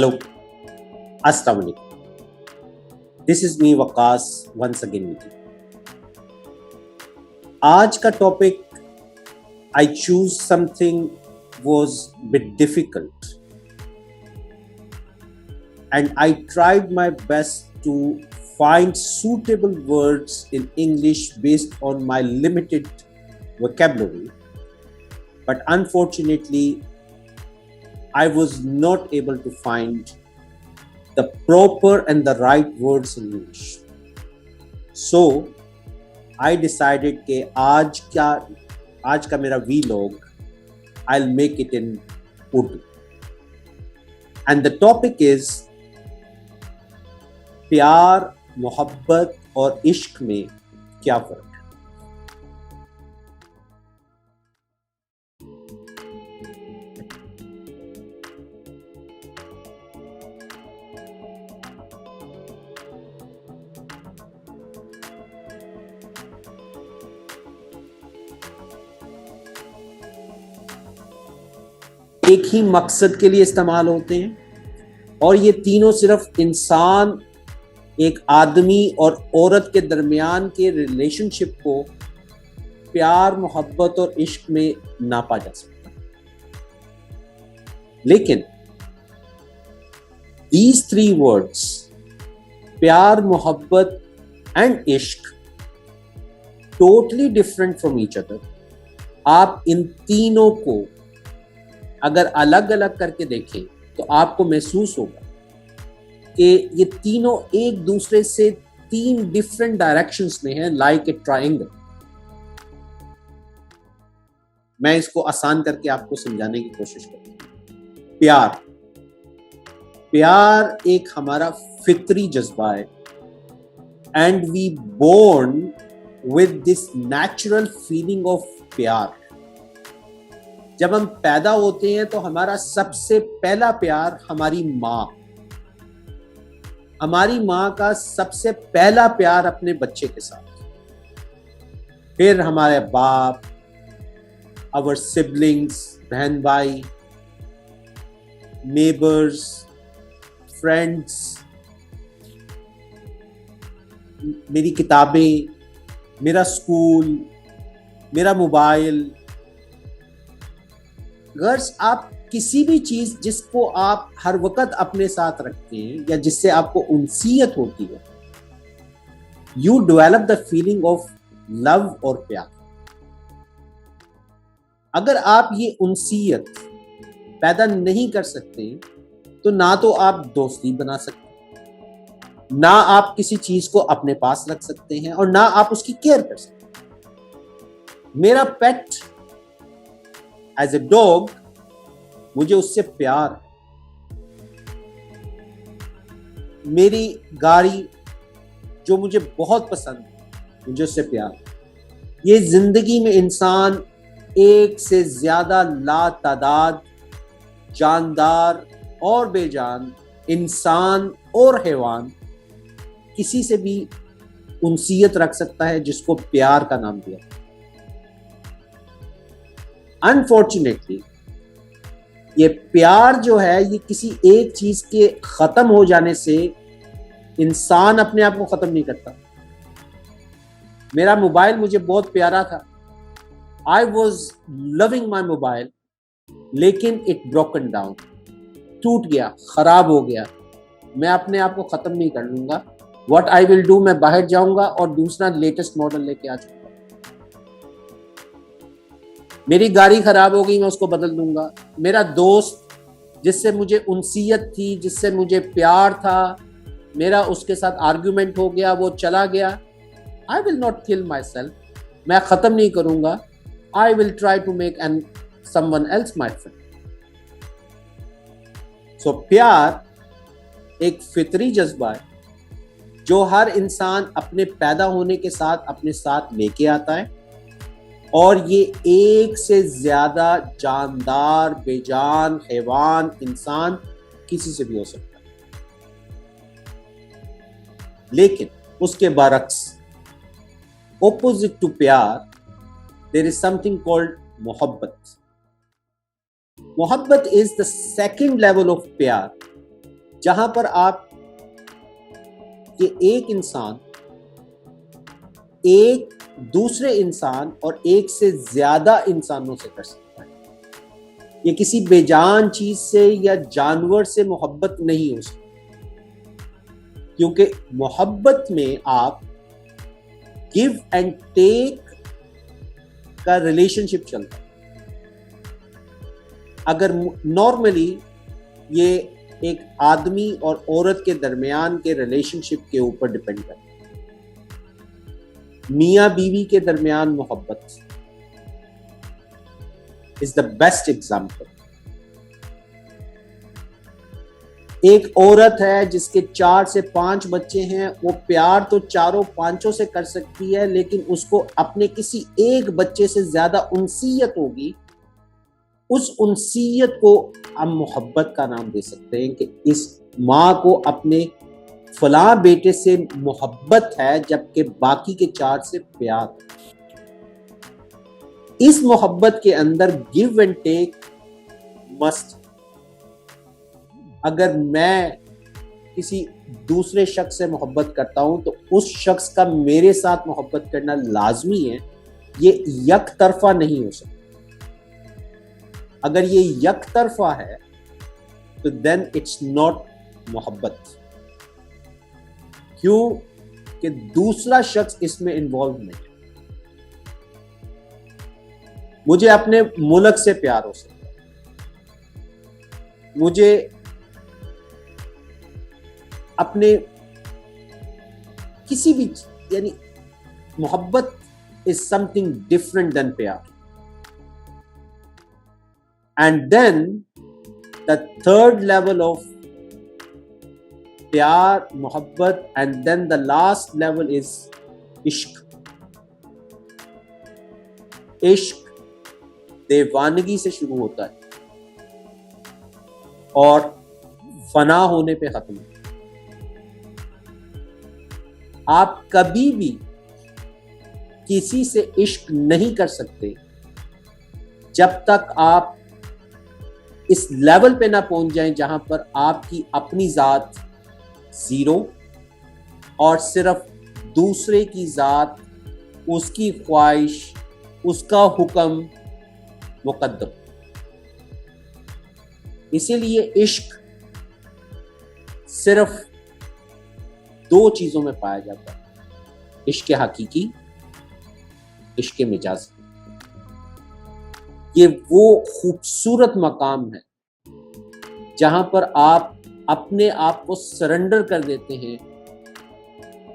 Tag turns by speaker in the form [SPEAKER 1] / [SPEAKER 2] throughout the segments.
[SPEAKER 1] Hello, अस्सलाम वालेकुम। This is me Waqas once again with you. आज का topic I choose something was bit difficult and I tried my best to find suitable words in English based on my limited vocabulary, but unfortunately I was not able to find the proper and the right words in English. So I decided कि आज का मेरा vlog I'll make it in Urdu, and the topic is प्यार, मोहब्बत और इश्क में क्या फर्क है। एक ही मकसद के लिए इस्तेमाल होते हैं और ये तीनों सिर्फ इंसान, एक आदमी और औरत के दरमियान के रिलेशनशिप को प्यार, मोहब्बत और इश्क में नापा जा सकता है। लेकिन these three words, प्यार, मोहब्बत एंड इश्क, totally different from each other. आप इन तीनों को अगर अलग अलग करके देखें तो आपको महसूस होगा कि ये तीनों एक दूसरे से तीन डिफरेंट डायरेक्शंस में हैं, लाइक ए ट्रायंगल। मैं इसको आसान करके आपको समझाने की कोशिश करता हूं। प्यार एक हमारा फितरी जज्बा है and we born with this natural feeling of pyaar. जब हम पैदा होते हैं तो हमारा सबसे पहला प्यार हमारी माँ का सबसे पहला प्यार अपने बच्चे के साथ, फिर हमारे बाप, आवर सिबलिंग्स, बहन भाई, नेबर्स, फ्रेंड्स, मेरी किताबें, मेरा स्कूल, मेरा मोबाइल। गर्ल्स, आप किसी भी चीज जिसको आप हर वक्त अपने साथ रखते हैं या जिससे आपको उनसीयत होती है, you develop the feeling of love और प्यार। अगर आप ये उनसीयत पैदा नहीं कर सकते तो ना तो आप दोस्ती बना सकते, ना आप किसी चीज को अपने पास रख सकते हैं और ना आप उसकी केयर कर सकते। मेरा पेट एज ए डॉग, मुझे उससे प्यार है। मेरी गाड़ी जो मुझे बहुत पसंद है, मुझे उससे प्यार है। ये जिंदगी में इंसान एक से ज्यादा लातादाद जानदार और बेजान इंसान और हैवान किसी से भी उनसीयत रख सकता है जिसको प्यार का नाम दिया। अनफॉर्चुनेटली ये प्यार जो है, ये किसी एक चीज के खत्म हो जाने से इंसान अपने आप को खत्म नहीं करता। मेरा मोबाइल मुझे बहुत प्यारा था, I was loving my mobile, लेकिन इट ब्रोकन डाउन, टूट गया, खराब हो गया। मैं अपने आप को खत्म नहीं कर लूंगा। व्हाट आई विल डू, मैं बाहर जाऊंगा और दूसरा लेटेस्ट मॉडल लेके आ जाऊंगा। मेरी गाड़ी खराब हो गई, मैं उसको बदल दूंगा। मेरा दोस्त जिससे मुझे उनसीयत थी, जिससे मुझे प्यार था, मेरा उसके साथ आर्ग्यूमेंट हो गया, वो चला गया। I will not kill myself, मैं खत्म नहीं करूंगा। I will try to make an someone else my friend. So प्यार एक फितरी जज्बा है जो हर इंसान अपने पैदा होने के साथ अपने साथ लेके आता है, और ये एक से ज्यादा जानदार, बेजान, हैवान, इंसान किसी से भी हो सकता है। लेकिन उसके बरक्स, opposite to प्यार, there is something called मोहब्बत. मोहब्बत is the second level of प्यार, जहां पर आप कि एक इंसान एक दूसरे इंसान और एक से ज्यादा इंसानों से कर सकता है। ये किसी बेजान चीज से या जानवर से मोहब्बत नहीं हो सकती, क्योंकि मोहब्बत में आप गिव एंड टेक का रिलेशनशिप चलता है। अगर नॉर्मली ये एक आदमी और औरत के दरमियान के रिलेशनशिप के ऊपर डिपेंड करता है, मियां बीवी के दरमियान मोहब्बत इज द बेस्ट एग्जाम्पल। एक औरत है जिसके 4 से 5 बच्चे हैं, वो प्यार तो चारों पांचों से कर सकती है, लेकिन उसको अपने किसी एक बच्चे से ज्यादा उनसीयत होगी। उस उनसीयत को हम मोहब्बत का नाम दे सकते हैं कि इस माँ को अपने फलां बेटे से मोहब्बत है, जबकि बाकी के 4 से प्यार। इस मोहब्बत के अंदर गिव एंड टेक मस्ट। अगर मैं किसी दूसरे शख्स से मोहब्बत करता हूं तो उस शख्स का मेरे साथ मोहब्बत करना लाजमी है। ये यक तरफा नहीं हो सकता। अगर ये यक तरफा है तो देन इट्स नॉट मोहब्बत। क्यों? कि दूसरा शख्स इसमें इन्वॉल्व नहीं है। मुझे अपने मुल्क से प्यार हो सकता है, मुझे अपने किसी भी, यानी मोहब्बत is something different than pyaar. And then the third level of pyaar, mohabbat, and then the last level is ishq. इश्क दीवानगी से शुरू होता है और फना होने पे खत्म होता है। आप कभी भी किसी से इश्क नहीं कर सकते जब तक आप इस लेवल पे ना पहुंच जाएं जहां पर आपकी अपनी जात जीरो और सिर्फ दूसरे की जात, उसकी ख्वाहिश, उसका हुक्म मुकद्दम। इसीलिए इश्क सिर्फ 2 चीजों में पाया जाता है, इश्क हकीकी, इश्क मिजाजी। ये वो खूबसूरत मकाम है जहां पर आप अपने आप को सरेंडर कर देते हैं,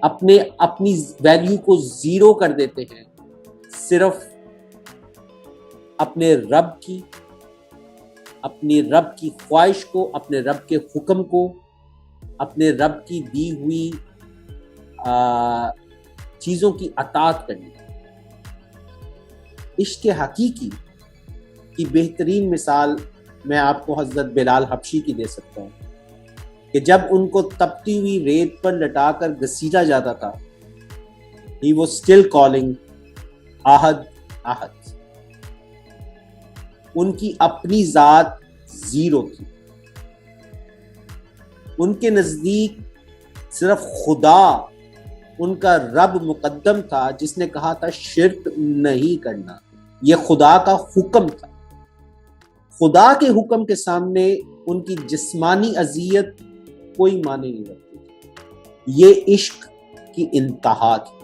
[SPEAKER 1] अपनी वैल्यू को जीरो कर देते हैं, सिर्फ अपने रब की ख्वाहिश को, अपने रब के हुक्म को, अपने रब की दी हुई चीजों की अताअत करनी। इश्क हकीकी की बेहतरीन मिसाल मैं आपको हजरत बिलाल हबशी की दे सकता हूँ कि जब उनको तपती हुई रेत पर लटाकर घसीटा जाता था, he was still calling Ahad Ahad. उनकी अपनी जात जीरो थी। उनके नजदीक सिर्फ खुदा, उनका रब मुकद्दम था, जिसने कहा था शिर्क नहीं करना। यह खुदा का हुक्म था। खुदा के हुक्म के सामने उनकी जिस्मानी अजियत कोई माने नहीं रखती। ये इश्क की इंतहा थी।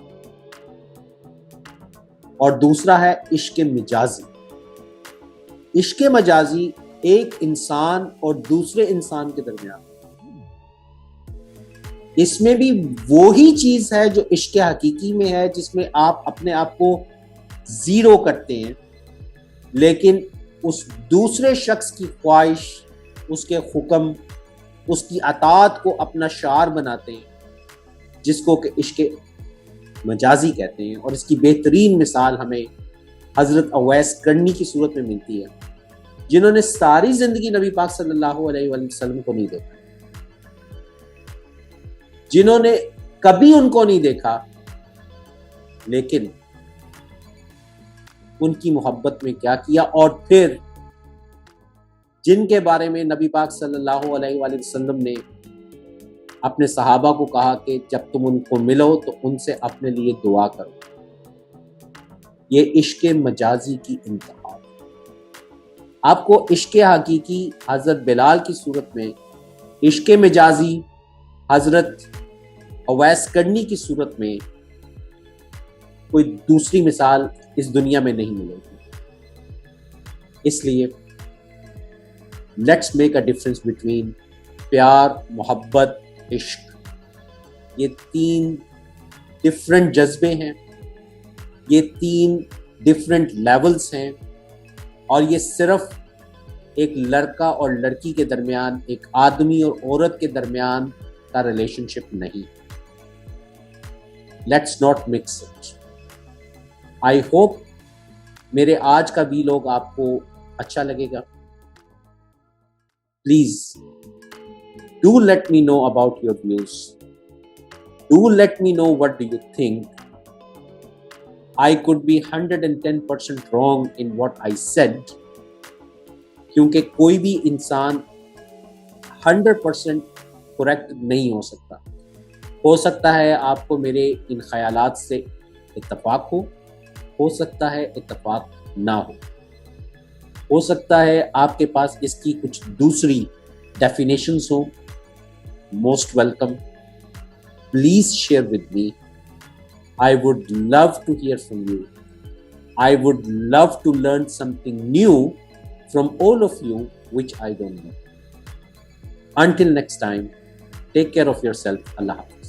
[SPEAKER 1] और दूसरा है इश्क मिजाजी। इश्क मजाजी एक इंसान और दूसरे इंसान के दरमियान, इसमें भी वो ही चीज है जो इश्क हकीकी में है, जिसमें आप अपने आप को जीरो करते हैं, लेकिन उस दूसरे शख्स की ख्वाहिश, उसके हुक्म, उसकी अताअत को अपना शार बनाते हैं, जिसको कि इश्क मजाजी कहते हैं। और इसकी बेहतरीन मिसाल हमें हजरत अवैस करनी की सूरत में मिलती है, जिन्होंने सारी जिंदगी नबी पाक सल्लल्लाहु अलैहि वसल्लम को नहीं देखा, जिन्होंने कभी उनको नहीं देखा, लेकिन उनकी मोहब्बत में क्या किया। और फिर जिनके बारे में नबी पाक सल्लल्लाहु अलैहि वसल्लम ने अपने सहाबा को कहा कि जब तुम उनको मिलो तो उनसे अपने लिए दुआ करो। ये इश्क मजाजी की इंतहा है। आपको इश्क हकीकी हजरत बिलाल की सूरत में, इश्क मजाजी हजरत अवैस करनी की सूरत में कोई दूसरी मिसाल इस दुनिया में नहीं मिलेगी। इसलिए let's make a difference between प्यार, मोहब्बत, इश्क। ये 3 डिफरेंट जज्बे हैं, ये 3 डिफरेंट लेवल्स हैं, और ये सिर्फ एक लड़का और लड़की के दरमियान, एक आदमी और औरत के दरमियान का रिलेशनशिप नहीं। Let's not mix it. I hope मेरे आज का वीलॉग आपको अच्छा लगेगा। Please do let me know about your views, do let me know what do you think. I could be 110% wrong in what I said, क्योंकि कोई भी इंसान 100% करेक्ट नहीं हो सकता है आपको मेरे इन ख्यालात से इत्तफाक हो सकता है इत्तफाक ना हो सकता है आपके पास इसकी कुछ दूसरी डेफिनेशंस हो। Most welcome, please share with me. I would love to hear from you. I would love to learn something new from all of you which I don't know. Until next time, take care of yourself. Allah Hafiz.